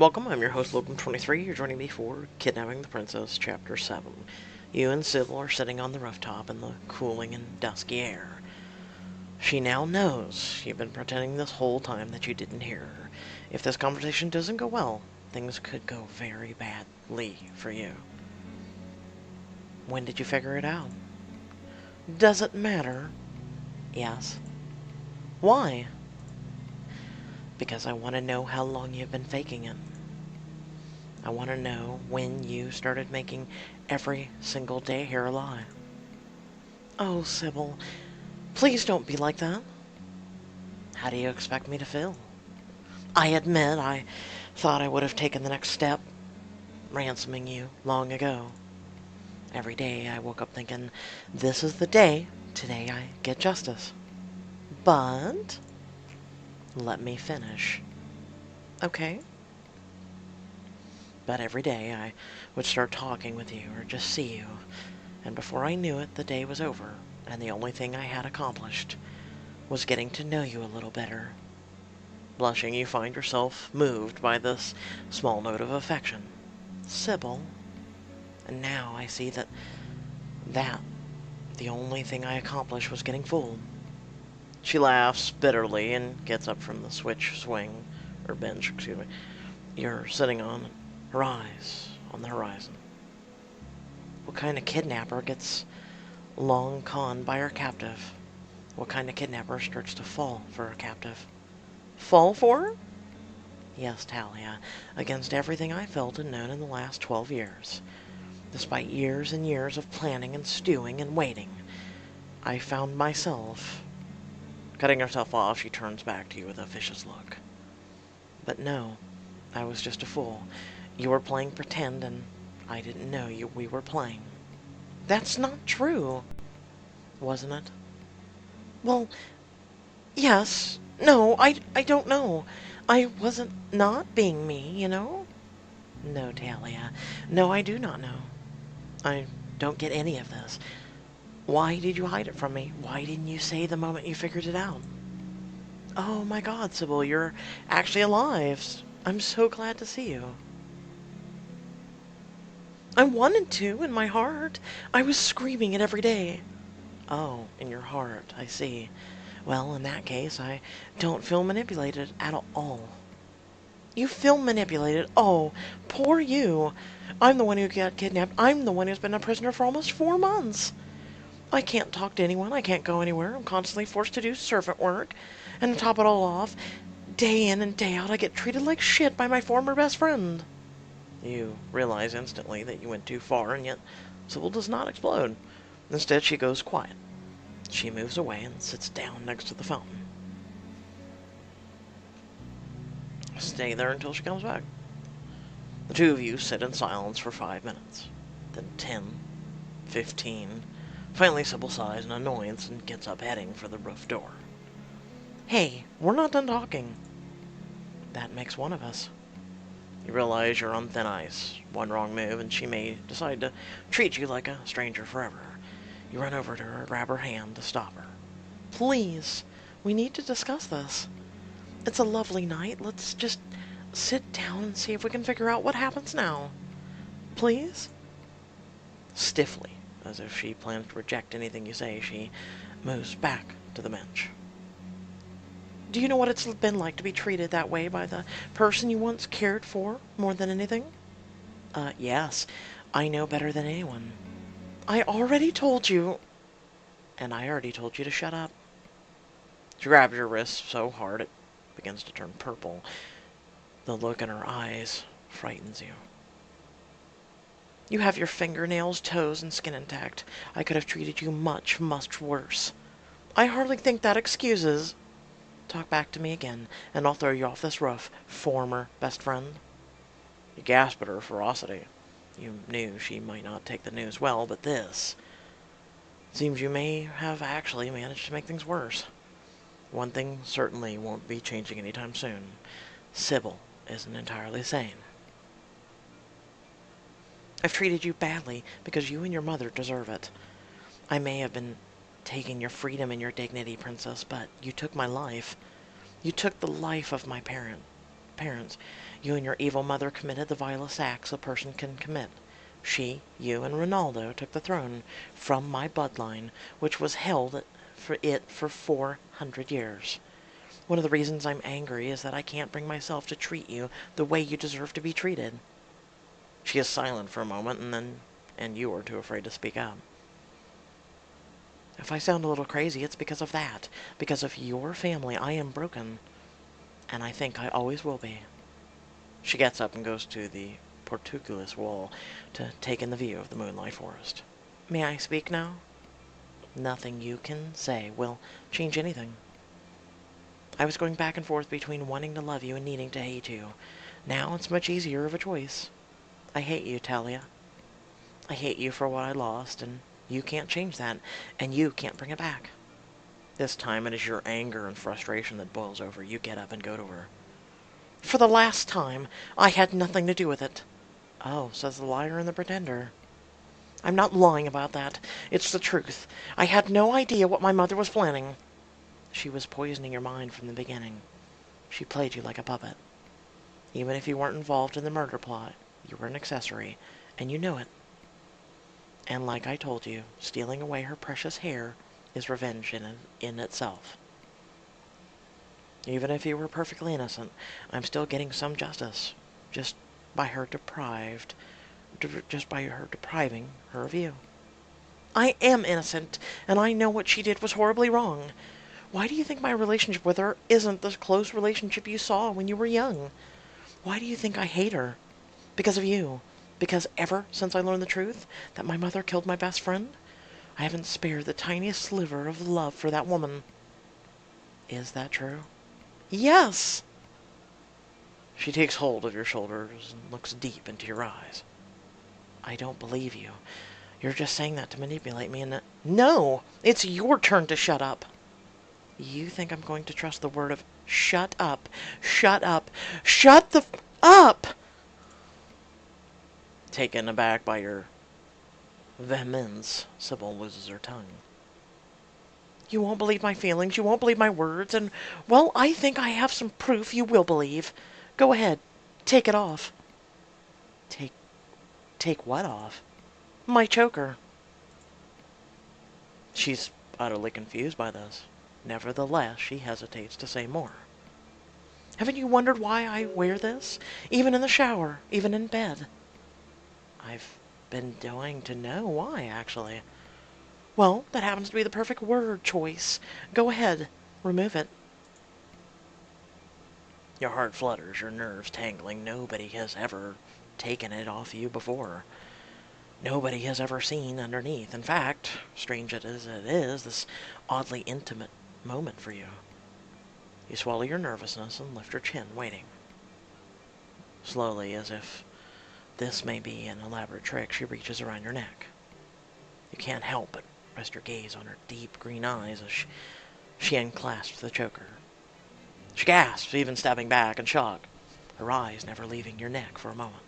Welcome, I'm your host, Logan23. You're joining me for Kidnapping the Princess, Chapter 7. You and Sybil are sitting on the rooftop in the cooling and dusky air. She now knows you've been pretending this whole time that you didn't hear her. If this conversation doesn't go well, things could go very badly for you. When did you figure it out? Does it matter? Yes. Why? Because I want to know how long you've been faking it. I want to know when you started making every single day here a lie. Oh, Sybil, please don't be like that. How do you expect me to feel? I admit I thought I would have taken the next step, ransoming you long ago. Every day I woke up thinking, this is the day, today I get justice. But let me finish. Okay? But every day I would start talking with you or just see you, and before I knew it, the day was over, and the only thing I had accomplished was getting to know you a little better. Blushing, you find yourself moved by this small note of affection. Sybil. And now I see that the only thing I accomplished was getting fooled. She laughs bitterly and gets up from the bench, you're sitting on, her eyes on the horizon. What kind of kidnapper gets long conned by her captive? What kind of kidnapper starts to fall for her captive? Fall for her? Yes, Talia, against everything I felt and known in the last 12 years. Despite years and years of planning and stewing and waiting, I found myself... Cutting herself off, she turns back to you with a vicious look. But no, I was just a fool. You were playing pretend, and I didn't know we were playing. That's not true. Wasn't it? Well, yes. No, I don't know. I wasn't not being me, you know? No, Talia. No, I do not know. I don't get any of this. Why did you hide it from me? Why didn't you say the moment you figured it out? Oh my God, Sybil, you're actually alive. I'm so glad to see you. I wanted to, in my heart. I was screaming it every day. Oh, in your heart, I see. Well, in that case, I don't feel manipulated at all. You feel manipulated? Oh, poor you. I'm the one who got kidnapped. I'm the one who's been a prisoner for almost 4 months. I can't talk to anyone. I can't go anywhere. I'm constantly forced to do servant work. And to top it all off, day in and day out, I get treated like shit by my former best friend. You realize instantly that you went too far, and yet Sybil does not explode. Instead, she goes quiet. She moves away and sits down next to the fountain. Stay there until she comes back. The two of you sit in silence for 5 minutes. Then 10, 15. Finally, Sybil sighs in annoyance and gets up heading for the roof door. Hey, we're not done talking. That makes one of us. You realize you're on thin ice. One wrong move and she may decide to treat you like a stranger forever. You run over to her, grab her hand to stop her. Please, we need to discuss this. It's a lovely night. Let's just sit down and see if we can figure out what happens now. Please? Stiffly, as if she plans to reject anything you say, she moves back to the bench. Do you know what it's been like to be treated that way by the person you once cared for more than anything? Yes. I know better than anyone. I already told you. And I already told you to shut up. She grabs your wrist so hard it begins to turn purple. The look in her eyes frightens you. You have your fingernails, toes, and skin intact. I could have treated you much, much worse. I hardly think that excuses... Talk back to me again, and I'll throw you off this roof, former best friend. You gasp at her ferocity. You knew she might not take the news well, but this... Seems you may have actually managed to make things worse. One thing certainly won't be changing anytime soon. Sybil isn't entirely sane. I've treated you badly because you and your mother deserve it. I may have been taking your freedom and your dignity, Princess, but you took my life. You took the life of my parent. parents. You and your evil mother committed the vilest acts a person can commit. She, you, and Ronaldo took the throne from my bloodline, which was held for 400 years. One of the reasons I'm angry is that I can't bring myself to treat you the way you deserve to be treated. She is silent for a moment, and you are too afraid to speak up. If I sound a little crazy, it's because of that. Because of your family, I am broken. And I think I always will be. She gets up and goes to the portcullis wall to take in the view of the moonlight forest. May I speak now? Nothing you can say will change anything. I was going back and forth between wanting to love you and needing to hate you. Now it's much easier of a choice. I hate you, Talia. I hate you for what I lost, and you can't change that, and you can't bring it back. This time it is your anger and frustration that boils over. You get up and go to her. For the last time, I had nothing to do with it. Oh, says the liar and the pretender. I'm not lying about that. It's the truth. I had no idea what my mother was planning. She was poisoning your mind from the beginning. She played you like a puppet. Even if you weren't involved in the murder plot, you were an accessory, and you know it. And like I told you, stealing away her precious hair is revenge in itself. Even if you were perfectly innocent, I'm still getting some justice, just by her depriving her of you. I am innocent, and I know what she did was horribly wrong. Why do you think my relationship with her isn't the close relationship you saw when you were young? Why do you think I hate her? Because of you. Because ever since I learned the truth, that my mother killed my best friend, I haven't spared the tiniest sliver of love for that woman. Is that true? Yes! She takes hold of your shoulders and looks deep into your eyes. I don't believe you. You're just saying that to manipulate me and No! It's your turn to shut up! You think I'm going to trust the word of shut up, shut up, shut the up! Taken aback by your vehemence, Sybil loses her tongue. You won't believe my feelings, you won't believe my words, and, well, I think I have some proof you will believe. Go ahead, take it off. Take what off? My choker. She's utterly confused by this. Nevertheless, she hesitates to say more. Haven't you wondered why I wear this? Even in the shower, even in bed. I've been dying to know why, actually. Well, that happens to be the perfect word choice. Go ahead, remove it. Your heart flutters, your nerves tangling. Nobody has ever taken it off you before. Nobody has ever seen underneath. In fact, strange as it is, this oddly intimate moment for you. You swallow your nervousness and lift your chin, waiting. Slowly, as if this may be an elaborate trick, she reaches around your neck. You can't help but rest your gaze on her deep green eyes as she unclasps the choker. She gasps, even stepping back in shock, her eyes never leaving your neck for a moment.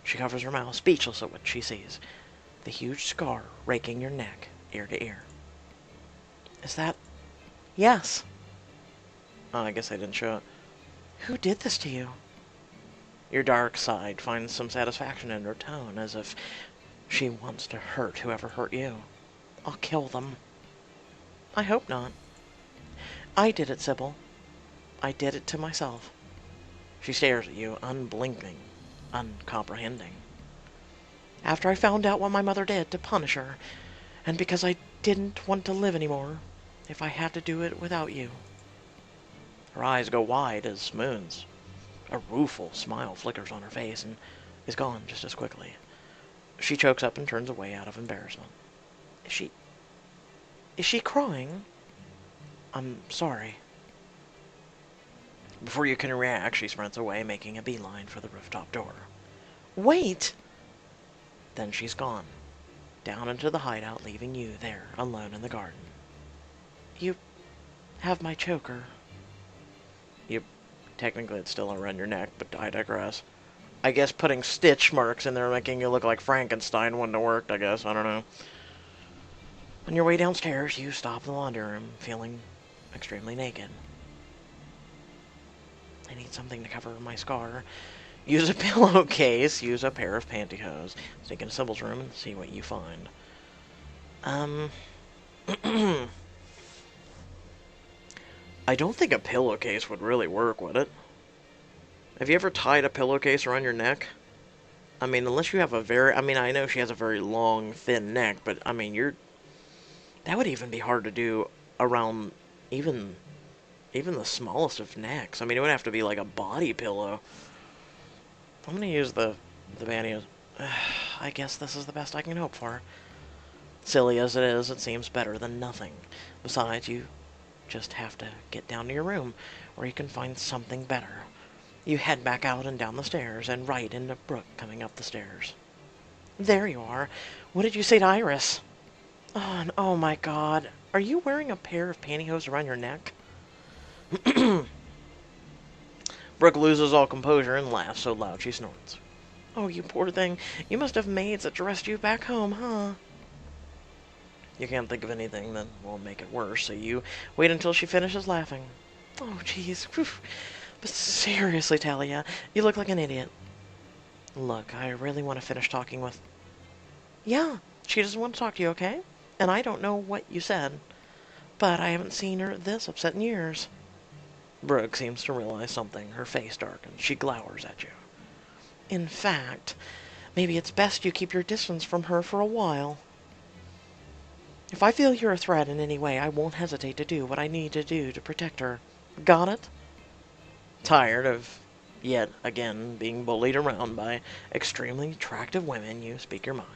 She covers her mouth, speechless at what she sees. The huge scar raking your neck, ear to ear. Is that... Yes. Oh, I guess I didn't show it. Who did this to you? Your dark side finds some satisfaction in her tone, as if she wants to hurt whoever hurt you. I'll kill them. I hope not. I did it, Sybil. I did it to myself. She stares at you, unblinking, uncomprehending. After I found out what my mother did to punish her, and because I didn't want to live anymore, if I had to do it without you. Her eyes go wide as moons. A rueful smile flickers on her face and is gone just as quickly. She chokes up and turns away out of embarrassment. Is she crying? I'm sorry. Before you can react, she sprints away, making a beeline for the rooftop door. Wait! Then she's gone, down into the hideout, leaving you there, alone in the garden. You have my choker. Technically, it's still around your neck, but I digress. I guess putting stitch marks in there making you look like Frankenstein wouldn't have worked, I guess. I don't know. On your way downstairs, you stop in the laundry room, feeling extremely naked. I need something to cover my scar. Use a pillowcase. Use a pair of pantyhose. Sneak into Sybil's room and see what you find. I don't think a pillowcase would really work, would it? Have you ever tied a pillowcase around your neck? I mean, unless you have a very... I mean, I know she has a very long, thin neck, but, I mean, that would even be hard to do around even the smallest of necks. I mean, it would have to be like a body pillow. I'm gonna use the pantyhose. I guess this is the best I can hope for. Silly as it is, it seems better than nothing. Besides, you just have to get down to your room, where you can find something better. You head back out and down the stairs, and right into Brooke coming up the stairs. There you are. What did you say to Iris? Oh, and oh my god. Are you wearing a pair of pantyhose around your neck? Brooke loses all composure and laughs so loud she snorts. Oh, you poor thing. You must have maids that dressed you back home, huh? You can't think of anything that will make it worse, so you wait until she finishes laughing. Oh, jeez. But seriously, Talia, you look like an idiot. Look, I really want to finish talking with... Yeah, she doesn't want to talk to you, okay? And I don't know what you said, but I haven't seen her this upset in years. Brooke seems to realize something. Her face darkens. She glowers at you. In fact, maybe it's best you keep your distance from her for a while. If I feel you're a threat in any way, I won't hesitate to do what I need to do to protect her. Got it? Tired of, yet again, being bullied around by extremely attractive women, you speak your mind.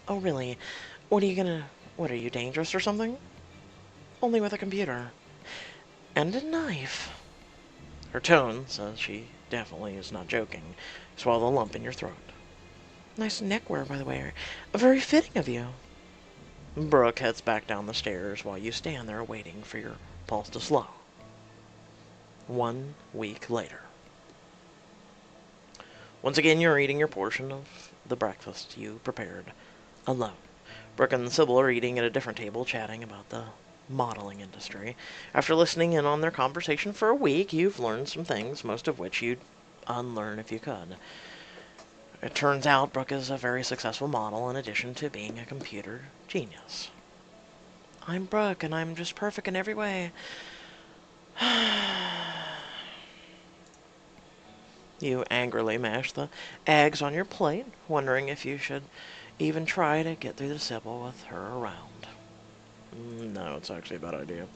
Oh, really? What are you, dangerous or something? Only with a computer. And a knife. Her tone says she definitely is not joking. You swallow the lump in your throat. Nice neckwear, by the way. Very fitting of you. Brooke heads back down the stairs while you stand there waiting for your pulse to slow. 1 week later. Once again, you're eating your portion of the breakfast you prepared alone. Brooke and Sybil are eating at a different table, chatting about the modeling industry. After listening in on their conversation for a week, you've learned some things, most of which you'd unlearn if you could. It turns out Brooke is a very successful model in addition to being a computer genius. I'm Brooke, and I'm just perfect in every way. You angrily mash the eggs on your plate, wondering if you should even try to get through to Sybil with her around. No, it's actually a bad idea.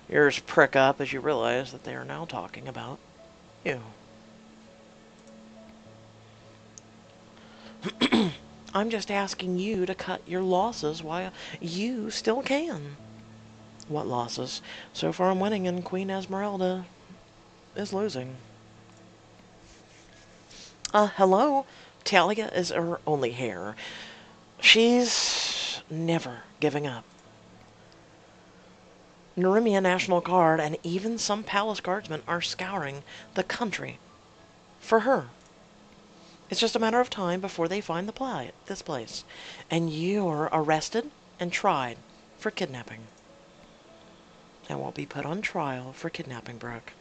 Your ears prick up as you realize that they are now talking about you. I'm just asking you to cut your losses while you still can. What losses? So far I'm winning and Queen Esmeralda is losing. Hello? Talia is her only heir. She's never giving up. Narimia National Guard and even some palace guardsmen are scouring the country for her. It's just a matter of time before they find this place. And you're arrested and tried for kidnapping. And will be put on trial for kidnapping, Brooke.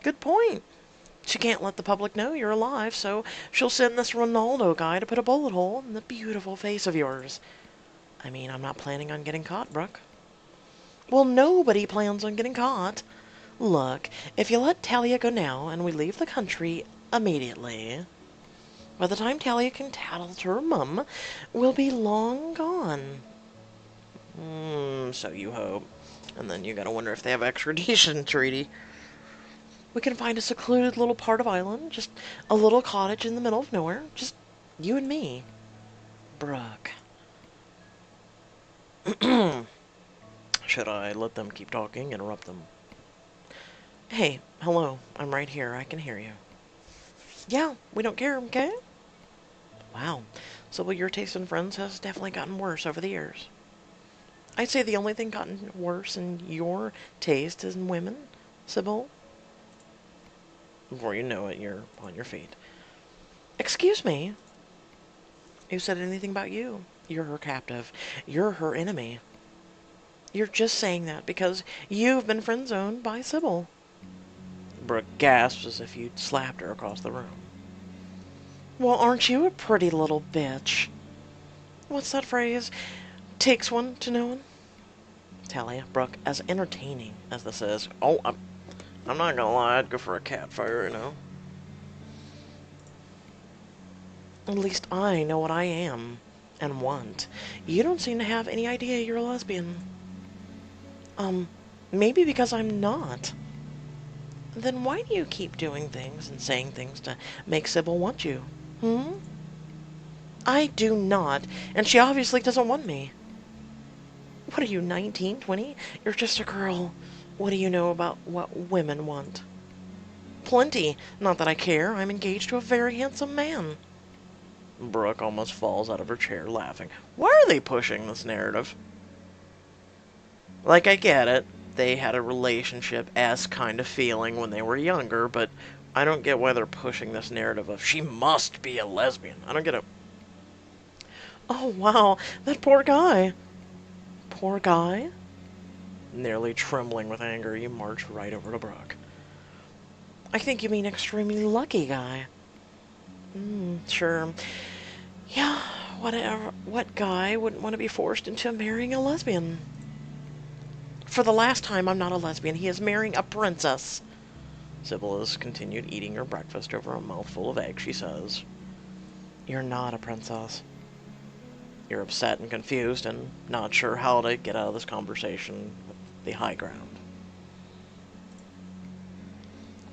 Good point. She can't let the public know you're alive, so she'll send this Ronaldo guy to put a bullet hole in the beautiful face of yours. I mean, I'm not planning on getting caught, Brooke. Well, nobody plans on getting caught. Look, if you let Talia go now and we leave the country immediately, by the time Talia can tattle to her mum, we'll be long gone. So you hope. And then you gotta wonder if they have extradition treaty. We can find a secluded little part of island, just a little cottage in the middle of nowhere, just you and me. Brooke. Should I let them keep talking? Interrupt them. Hey, hello. I'm right here. I can hear you. Yeah, we don't care, okay? Wow. So, well, your taste in friends has definitely gotten worse over the years. I'd say the only thing gotten worse in your taste is in women, Sybil. Before you know it, you're on your feet. Excuse me? Who said anything about you? You're her captive. You're her enemy. You're just saying that because you've been friend-zoned by Sybil. Brooke gasps as if you'd slapped her across the room. Well, aren't you a pretty little bitch? What's that phrase? Takes one to know one? Talia, Brooke, as entertaining as this is. Oh, I'm not gonna lie, I'd go for a cat fire, you know. At least I know what I am and want. You don't seem to have any idea you're a lesbian. Maybe because I'm not. Then why do you keep doing things and saying things to make Sybil want you? I do not, and she obviously doesn't want me. What are you, 19, 20? You're just a girl. What do you know about what women want? Plenty. Not that I care. I'm engaged to a very handsome man. Brooke almost falls out of her chair laughing. Why are they pushing this narrative? Like, I get it. They had a relationship-esque kind of feeling when they were younger, but I don't get why they're pushing this narrative of she must be a lesbian. I don't get it. Oh, wow. That poor guy. Poor guy? Nearly trembling with anger, you march right over to Brooke. I think you mean extremely lucky guy. Sure. Yeah, whatever. What guy wouldn't want to be forced into marrying a lesbian? For the last time, I'm not a lesbian. He is marrying a princess. Sybil has continued eating her breakfast over a mouthful of eggs. She says, You're not a princess. You're upset and confused and not sure how to get out of this conversation with the high ground.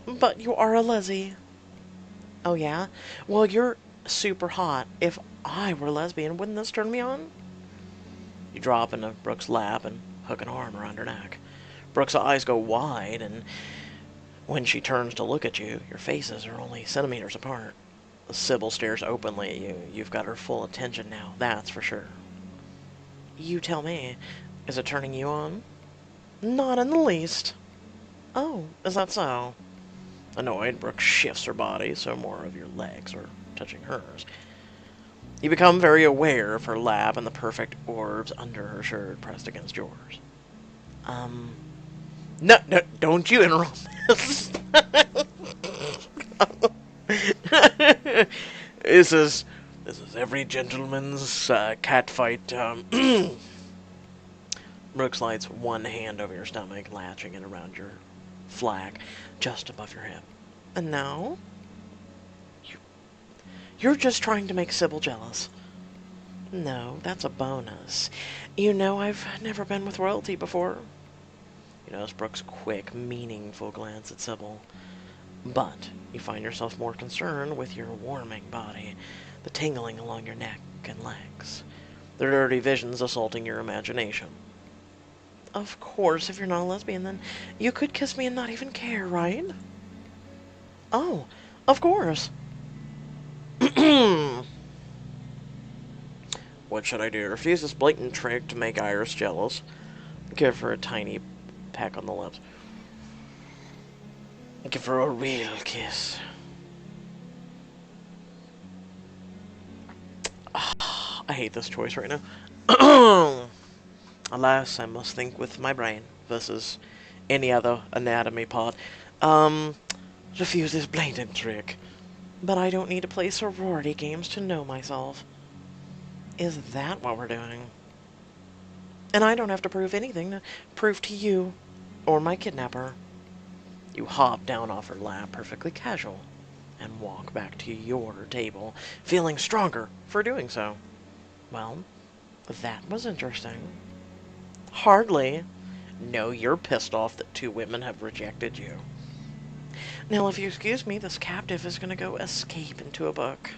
But you are a lessie. Oh, yeah? Well, you're super hot. If I were a lesbian, wouldn't this turn me on? You drop into Brooke's lap and hook an arm around her neck. Brooke's eyes go wide, and when she turns to look at you, your faces are only centimeters apart. Sybil stares openly at you. You've got her full attention now, that's for sure. You tell me. Is it turning you on? Not in the least. Oh, is that so? Annoyed, Brooke shifts her body so more of your legs are touching hers. You become very aware of her lap and the perfect orbs under her shirt pressed against yours. No, don't you interrupt this. This is every gentleman's cat fight. Brooke slides one hand over your stomach, latching it around your flag, just above your hip. And now? You're just trying to make Sybil jealous. No, that's a bonus. You know, I've never been with royalty before. You notice Brooke's quick, meaningful glance at Sybil. But you find yourself more concerned with your warming body, the tingling along your neck and legs, the dirty visions assaulting your imagination. Of course, if you're not a lesbian, then you could kiss me and not even care, right? Oh, of course. What should I do? Refuse this blatant trick to make Iris jealous. Give her a tiny peck on the lips. Give her a real kiss. I hate this choice right now. Alas, I must think with my brain versus any other anatomy part. Refuse this blatant trick. But I don't need to play sorority games to know myself. Is that what we're doing? And I don't have to prove anything to prove to you or my kidnapper. You hop down off her lap, perfectly casual, and walk back to your table, feeling stronger for doing so. Well, that was interesting. Hardly. No, you're pissed off that two women have rejected you. Now, if you excuse me, this captive is going to go escape into a book.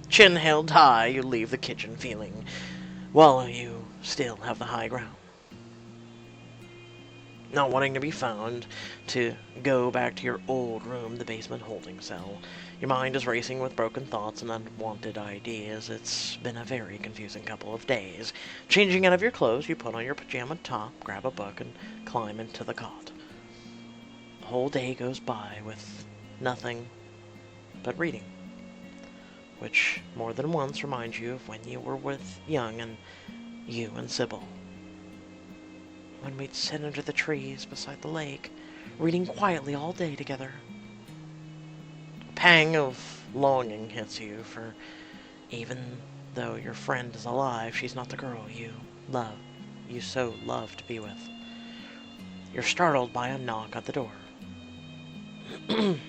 Chin held high, you leave the kitchen feeling, well, you still have the high ground. Not wanting to be found, to go back to your old room, the basement holding cell. Your mind is racing with broken thoughts and unwanted ideas. It's been a very confusing couple of days. Changing out of your clothes, you put on your pajama top, grab a book, and climb into the cot. The whole day goes by with nothing but reading, which more than once reminds you of when you were with Young and you and Sybil. When we'd sit under the trees beside the lake, reading quietly all day together. A pang of longing hits you, for even though your friend is alive, she's not the girl you so love to be with. You're startled by a knock at the door. I'm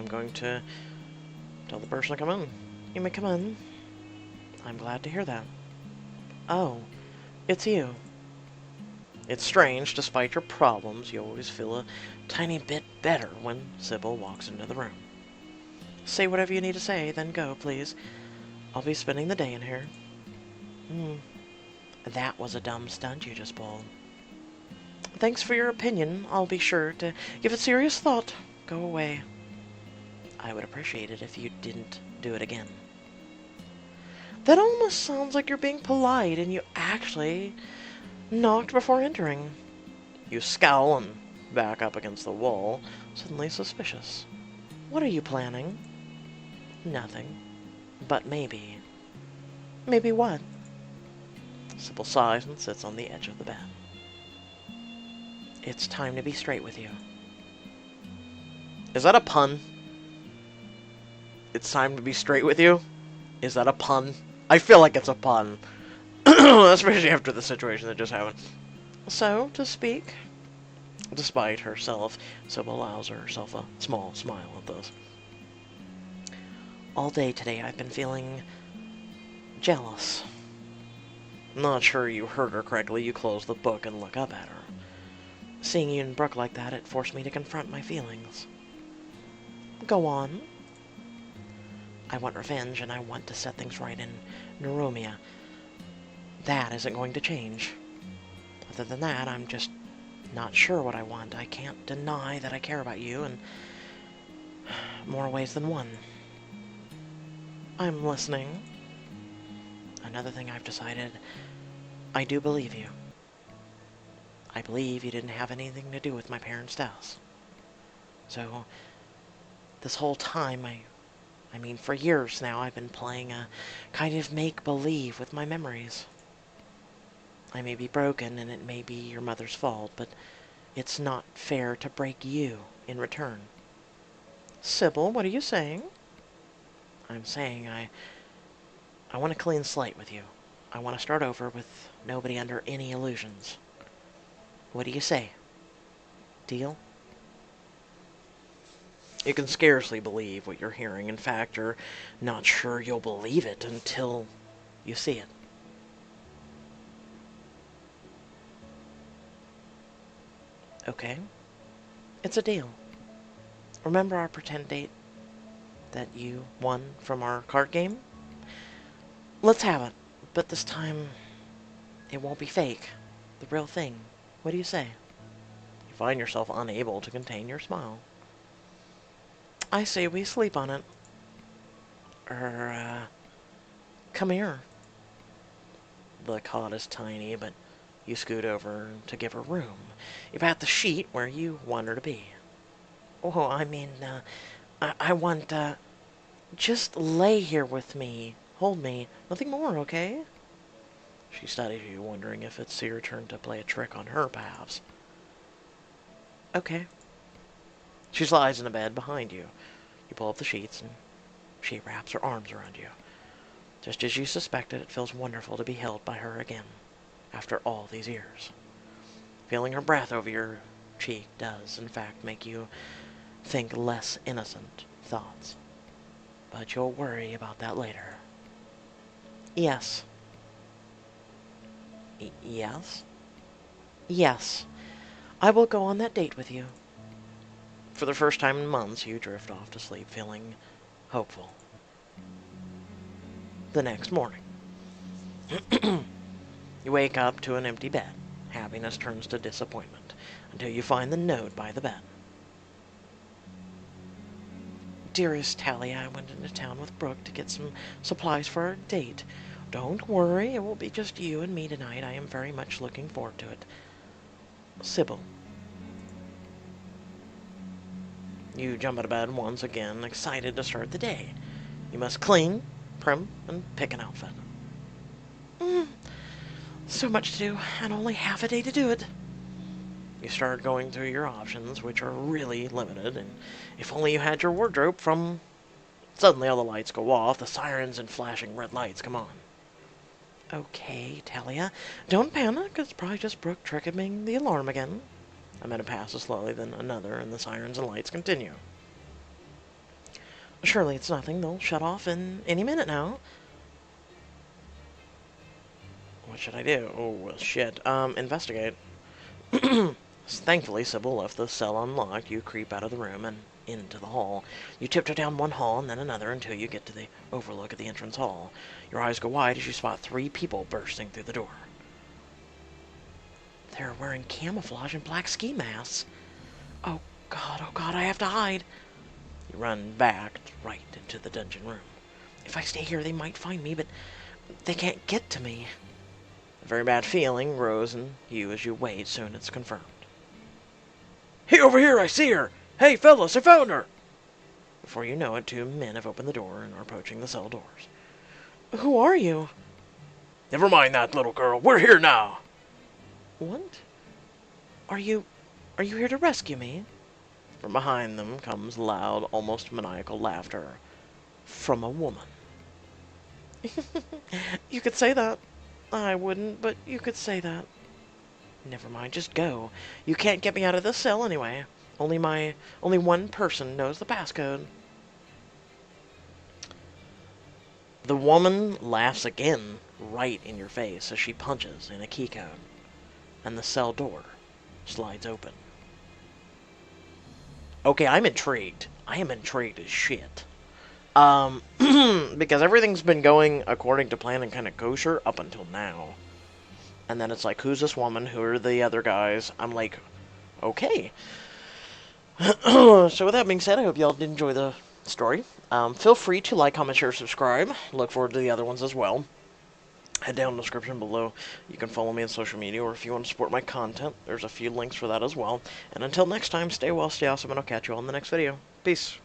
going to tell the person to come in. You may come in. I'm glad to hear that. Oh, it's you. It's strange, despite your problems, you always feel a tiny bit better when Sybil walks into the room. Say whatever you need to say, then go, please. I'll be spending the day in here. That was a dumb stunt you just pulled. Thanks for your opinion. I'll be sure to give it serious thought. Go away. I would appreciate it if you didn't do it again. That almost sounds like you're being polite and you actually knocked before entering. You scowl and back up against the wall, suddenly suspicious. What are you planning? Nothing. But maybe. Maybe what? Sybil sighs and sits on the edge of the bed. It's time to be straight with you. Is that a pun? It's time to be straight with you? Is that a pun? I feel like it's a pun. Especially after the situation that just happened. So to speak. Despite herself, Sybil allows herself a small smile at this. All day today I've been feeling jealous. Not sure you heard her correctly. You close the book and look up at her. Seeing you and Brooke like that, it forced me to confront my feelings. Go on. I want revenge, and I want to set things right in Neromia. That isn't going to change. Other than that, I'm just not sure what I want. I can't deny that I care about you in more ways than one. I'm listening. Another thing I've decided, I do believe you. I believe you didn't have anything to do with my parents' deaths. So, this whole time, I mean, for years now, I've been playing a kind of make-believe with my memories. I may be broken, and it may be your mother's fault, but it's not fair to break you in return. Sybil, what are you saying? I'm saying I want a clean slate with you. I want to start over with nobody under any illusions. What do you say? Deal? You can scarcely believe what you're hearing. In fact, you're not sure you'll believe it until you see it. Okay. It's a deal. Remember our pretend date that you won from our card game? Let's have it. But this time, it won't be fake. The real thing. What do you say? You find yourself unable to contain your smile. I say we sleep on it. Come here. The cot is tiny, but you scoot over to give her room. You pat the sheet where you want her to be. Oh, I want, just lay here with me. Hold me. Nothing more, okay? She studies you, wondering if it's your turn to play a trick on her, perhaps. Okay. She slides in the bed behind you. You pull up the sheets, and she wraps her arms around you. Just as you suspected, it feels wonderful to be held by her again, after all these years. Feeling her breath over your cheek does, in fact, make you think less innocent thoughts. But you'll worry about that later. Yes. Yes? Yes. I will go on that date with you. For the first time in months, you drift off to sleep feeling hopeful. The next morning, you wake up to an empty bed. Happiness turns to disappointment until you find the note by the bed. Dearest Talia, I went into town with Brooke to get some supplies for our date. Don't worry, it will be just you and me tonight. I am very much looking forward to it. Sybil. You jump out of bed once again, excited to start the day. You must clean, prim, and pick an outfit. So much to do, and only half a day to do it. You start going through your options, which are really limited, and if only you had your wardrobe from... Suddenly all the lights go off, the sirens and flashing red lights come on. Okay, Talia, don't panic. It's probably just Brooke triggering the alarm again. A minute passes slowly, then another, and the sirens and lights continue. Surely it's nothing. They'll shut off in any minute now. What should I do? Oh, well, shit. Investigate. Thankfully, Sybil left the cell unlocked. You creep out of the room and into the hall. You tiptoe down one hall and then another until you get to the overlook of the entrance hall. Your eyes go wide as you spot 3 people bursting through the door. They're wearing camouflage and black ski masks. Oh God, I have to hide. You run back right into the dungeon room. If I stay here, they might find me, but they can't get to me. A very bad feeling grows in you as you wait. Soon it's confirmed. Hey, over here! I see her! Hey, fellas, I found her! Before you know it, 2 men have opened the door and are approaching the cell doors. Who are you? Never mind that, little girl. We're here now. What? Are you here to rescue me? From behind them comes loud, almost maniacal laughter. From a woman. You could say that. I wouldn't, but you could say that. Never mind, just go. You can't get me out of this cell anyway. Only one person knows the passcode. The woman laughs again right in your face as she punches in a keycode, and the cell door slides open. Okay, I'm intrigued. I am intrigued as shit. Because everything's been going according to plan and kind of kosher up until now. And then it's like, who's this woman? Who are the other guys? I'm like, okay. So with that being said, I hope y'all did enjoy the story. Feel free to like, comment, share, subscribe. Look forward to the other ones as well. Head down in the description below. You can follow me on social media, or if you want to support my content, there's a few links for that as well. And until next time, stay well, stay awesome, and I'll catch you all in the next video. Peace.